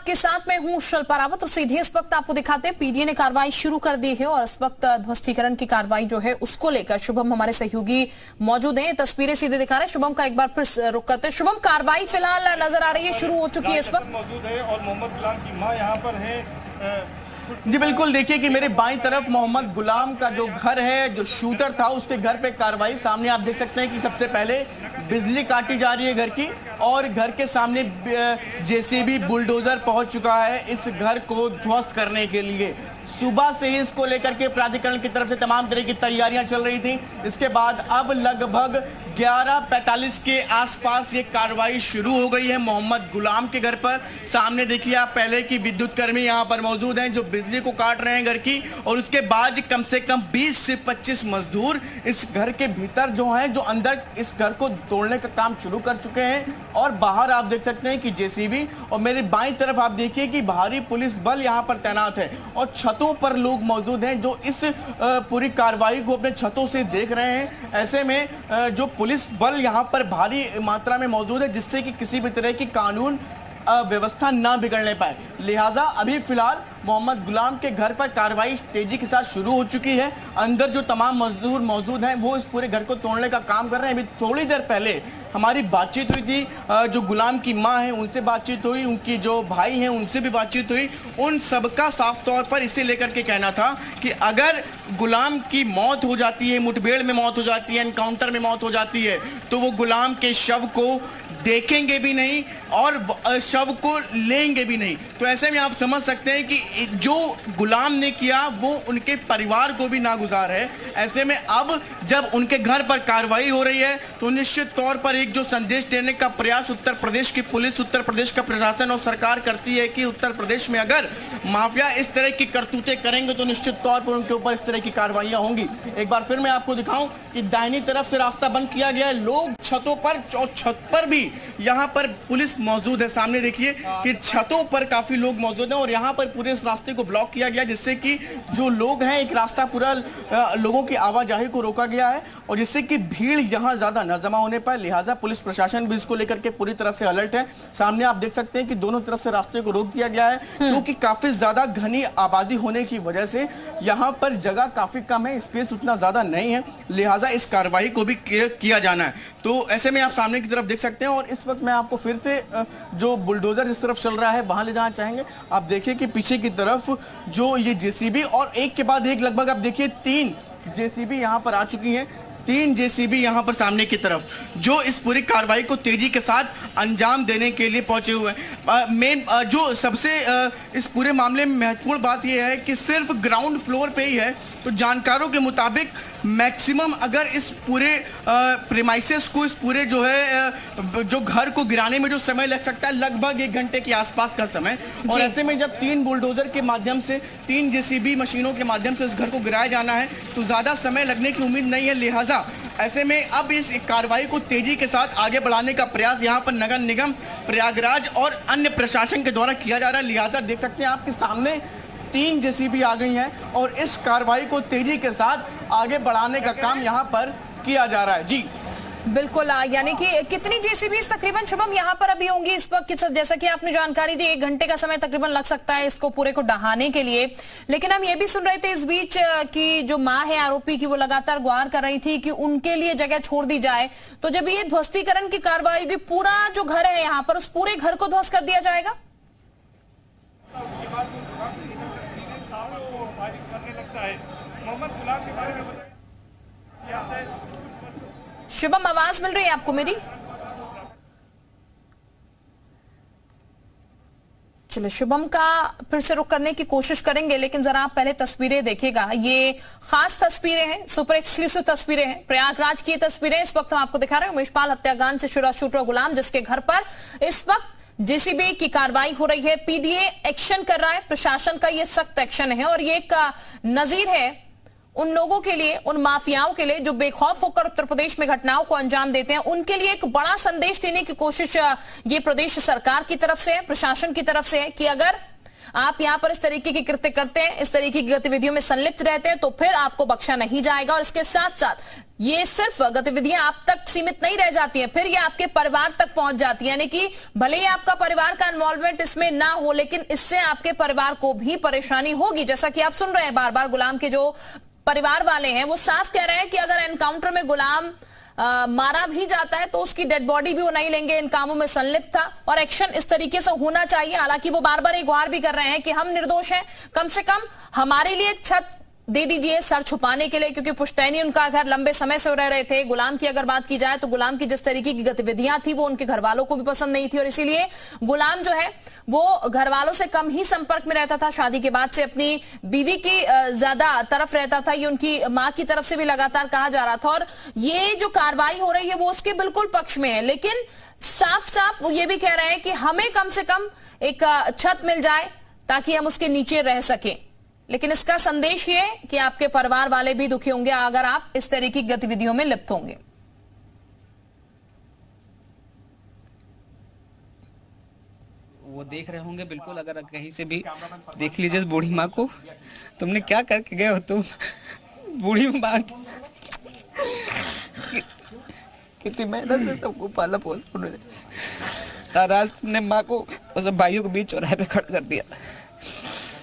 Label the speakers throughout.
Speaker 1: आपके साथ मैं हूं शिल्पा रावत और सीधे इस वक्त आपको दिखाते हैं पीडीए ने कार्रवाई शुरू कर दी है और इस वक्त ध्वस्तीकरण की कार्रवाई जो है उसको लेकर शुभम हमारे सहयोगी मौजूद हैं। तस्वीरें सीधे दिखा रहे हैं। शुभम का एक बार फिर रुक करते हैं। शुभम, कार्रवाई फिलहाल नजर आ रही है, शुरू हो चुकी है इस वक्त
Speaker 2: मौजूद है और मोहम्मद गुलाम की मां यहां पर है।
Speaker 3: जी बिल्कुल, देखिए कि मेरे बाईं तरफ मोहम्मद गुलाम का जो घर है, जो शूटर था, उसके घर पे कार्रवाई सामने आप देख सकते हैं कि सबसे पहले बिजली काटी जा रही है घर की और घर के सामने जेसीबी बुलडोजर पहुंच चुका है इस घर को ध्वस्त करने के लिए। सुबह से ही इसको लेकर के प्राधिकरण की तरफ से तमाम तरह की तैयारियां चल रही थी। इसके बाद अब लगभग 11:45 के आसपास ये कार्रवाई शुरू हो गई है मोहम्मद गुलाम के घर पर। सामने देखिए आप पहले की विद्युत कर्मी यहां पर मौजूद हैं जो बिजली को काट रहे हैं घर की, और उसके बाद कम से कम 20 से 25 मजदूर इस घर के भीतर जो हैं, जो अंदर इस घर को तोड़ने का काम शुरू कर चुके हैं। और बाहर आप देख सकते हैं कि जेसीबी, और मेरे बाईं तरफ आप देखिए कि भारी पुलिस बल यहां पर तैनात है और छतों पर लोग मौजूद हैं जो इस पूरी कार्रवाई को अपने छतों से देख रहे हैं। ऐसे में जो पुलिस बल यहां पर भारी मात्रा में मौजूद है जिससे कि किसी भी तरह की कानून व्यवस्था ना बिगड़ने पाए। लिहाजा अभी फिलहाल मोहम्मद गुलाम के घर पर कार्रवाई तेजी के साथ शुरू हो चुकी है। अंदर जो तमाम मजदूर मौजूद हैं वो इस पूरे घर को तोड़ने का काम कर रहे हैं। अभी थोड़ी देर पहले हमारी बातचीत हुई थी, जो गुलाम की मां है उनसे बातचीत हुई, उनकी जो भाई हैं उनसे भी बातचीत हुई। उन सबका साफ तौर पर इसे लेकर के कहना था कि अगर गुलाम की मौत हो जाती है, मुठभेड़ में मौत हो जाती है, एनकाउंटर में मौत हो जाती है, तो वो गुलाम के शव को देखेंगे भी नहीं और शव को लेंगे भी नहीं। तो ऐसे में आप समझ सकते हैं कि जो गुलाम ने किया वो उनके परिवार को भी नागुजार है। ऐसे में अब जब उनके घर पर कार्रवाई हो रही है तो निश्चित तौर पर एक जो संदेश देने का प्रयास उत्तर प्रदेश की पुलिस, उत्तर प्रदेश का प्रशासन और सरकार करती है कि उत्तर प्रदेश में अगर माफिया इस तरह की करतूतें करेंगे तो निश्चित तौर पर उनके ऊपर इस तरह की कार्रवाइयां होंगी। एक बार फिर मैं आपको दिखाऊं कि दाहिनी तरफ से रास्ता बंद किया गया है, लोग छतों पर और छत पर भी यहाँ पर पुलिस मौजूद है। सामने देखिए कि छतों पर काफी लोग मौजूद हैं और यहाँ पर पूरे इस रास्ते को ब्लॉक किया गया जिससे कि जो लोग हैं, एक रास्ता पूरा लोगों की आवाजाही को रोका गया है और जिससे कि भीड़ यहाँ ज्यादा न जमा होने पाए। लिहाजा पुलिस प्रशासन भी इसको लेकर के पूरी तरह से अलर्ट है। सामने आप देख सकते हैं कि दोनों तरफ से रास्ते को रोक दिया गया है क्योंकि काफी ज्यादा घनी आबादी होने की वजह से यहाँ पर जगह काफी कम है, स्पेस उतना ज्यादा नहीं है। लिहाजा इस कार्रवाई को भी किया जाना है। तो ऐसे में आप सामने की तरफ देख सकते हैं और इस वक्त मैं आपको फिर से जो बुलडोजर इस तरफ चल रहा है वहां ले जाना चाहेंगे। आप देखिए कि पीछे की तरफ जो ये जेसीबी और एक के बाद एक लगभग आप देखिए 3 जेसीबी यहां पर आ चुकी हैं। 3 जेसीबी यहां पर सामने की तरफ जो इस पूरी कार्रवाई को तेजी के साथ अंजाम देने के लिए पहुंचे हुए हैं। मेन जो सबसे इस पूरे मामले में महत्वपूर्ण बात यह है कि सिर्फ ग्राउंड फ्लोर पे ही है। तो जानकारों के मुताबिक मैक्सिमम अगर इस पूरे प्रीमाइसेस को, इस पूरे जो है जो घर को गिराने में जो समय लग सकता है लगभग 1 घंटे के आसपास का समय। और ऐसे में जब 3 बुलडोजर के माध्यम से, 3 जेसीबी मशीनों के माध्यम से इस घर को गिराया जाना है तो ज्यादा समय लगने की उम्मीद नहीं है। लिहाजा ऐसे में अब इस कार्रवाई को तेजी के साथ आगे बढ़ाने का प्रयास यहाँ पर नगर निगम प्रयागराज और अन्य प्रशासन के द्वारा किया जा रहा है। लिहाजा देख सकते हैं आपके सामने 3 जेसीबी आ गई हैं और इस कार्रवाई को तेजी के साथ आगे बढ़ाने का काम यहाँ पर किया जा रहा है। जी
Speaker 1: बिल्कुल, यानी कि कितनी जेसीबी तकरीबन शुभम यहाँ पर अभी होंगी इस वक्त? जैसा कि आपने जानकारी दी 1 घंटे का समय तकरीबन लग सकता है इसको पूरे को डहाने के लिए। लेकिन हम ये भी सुन रहे थे इस बीच कि जो मां है आरोपी की वो लगातार गुहार कर रही थी कि उनके लिए जगह छोड़ दी जाए। तो जब ये ध्वस्तीकरण की कार्रवाई होगी, पूरा जो घर है यहाँ पर उस पूरे घर को ध्वस्त कर दिया जाएगा? शुभम, आवाज मिल रही है आपको मेरी? चलो, शुभम का फिर से रुक करने की कोशिश करेंगे, लेकिन जरा आप पहले तस्वीरें देखिएगा। ये खास तस्वीरें हैं, सुपर एक्सक्लूसिव तस्वीरें हैं, प्रयागराज की तस्वीरें इस वक्त हम आपको दिखा रहे हैं। उमेश पाल हत्याकांड से शुरा शूटर गुलाम, जिसके घर पर इस वक्त जेसीबी की कार्रवाई हो रही है। पीडीए एक्शन कर रहा है, प्रशासन का ये सख्त एक्शन है और ये एक नजीर है उन लोगों के लिए, उन माफियाओं के लिए जो बेखौफ होकर उत्तर प्रदेश में घटनाओं को अंजाम देते हैं। उनके लिए एक बड़ा संदेश देने की कोशिश ये प्रदेश सरकार की तरफ से है, प्रशासन की तरफ से है कि अगर आप यहाँ पर इस तरीके के कृत्य करते हैं, इस तरीके की गतिविधियों में संलिप्त रहते हैं, तो फिर आपको बख्शा नहीं जाएगा। और इसके साथ साथ ये सिर्फ गतिविधियां आप तक सीमित नहीं रह जाती हैं, फिर ये आपके परिवार तक पहुंच जाती है। यानी कि भले ही आपका परिवार का इन्वॉल्वमेंट इसमें ना हो, लेकिन इससे आपके परिवार को भी परेशानी होगी। जैसा कि आप सुन रहे हैं, बार बार गुलाम के जो परिवार वाले हैं वो साफ कह रहे हैं कि अगर एनकाउंटर में गुलाम मारा भी जाता है तो उसकी डेड बॉडी भी वो नहीं लेंगे, इन कामों में संलिप्त था और एक्शन इस तरीके से होना चाहिए। हालांकि वो बार बार एक गुहार भी कर रहे हैं कि हम निर्दोष हैं, कम से कम हमारे लिए छत दे दीजिए सर छुपाने के लिए, क्योंकि पुश्तैनी उनका घर लंबे समय से रह रहे थे। गुलाम की अगर बात की जाए तो गुलाम की जिस तरीके की गतिविधियां थी वो उनके घर वालों को भी पसंद नहीं थी और इसीलिए गुलाम जो है वो घर वालों से कम ही संपर्क में रहता था। शादी के बाद से अपनी बीवी की ज्यादा तरफ रहता था, ये उनकी मां की तरफ से भी लगातार कहा जा रहा था। और ये जो कार्रवाई हो रही है वो उसके बिल्कुल पक्ष में है, लेकिन साफ साफ वो ये भी कह रहे हैं कि हमें कम से कम एक छत मिल जाए ताकि हम उसके नीचे रह सकें। लेकिन इसका संदेश ये कि आपके परिवार वाले भी दुखी होंगे अगर आप इस तरह की गतिविधियों में लिप्त होंगे।
Speaker 4: वो देख रहे होंगे बिल्कुल, अगर कहीं से भी देख लीजिए बूढ़ी माँ को, तुमने क्या करके गए हो तुम, बूढ़ी माँ कितनी मेहनत से तुमको पाला पोसा और आज तुमने माँ को और सब भाइयों के बीच चौराहे पे खड़ा कर दिया।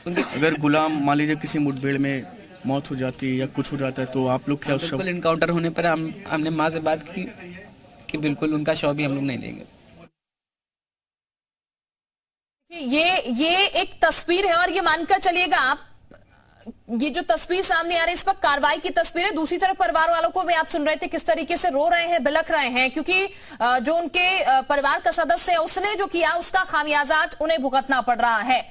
Speaker 3: अगर गुलाम मान लीजिए किसी मुठभेड़ में मौत हो जाती है या कुछ हो जाता है तो आप लोग क्या उस
Speaker 4: बिल्कुल इनकाउंटर होने पर हमने माँ से बात की कि बिल्कुल उनका शव भी हम लोग नहीं लेंगे।
Speaker 1: ये एक तस्वीर है और ये मानकर चलिएगा आप, ये जो तस्वीर सामने आ रही है इस वक्त कार्रवाई की तस्वीर है। दूसरी तरफ परिवार वालों को भी आप सुन रहे थे किस तरीके से रो रहे हैं, बिलख रहे हैं, क्योंकि जो उनके परिवार का सदस्य है उसने जो किया उसका खामियाजा उन्हें भुगतना पड़ रहा है।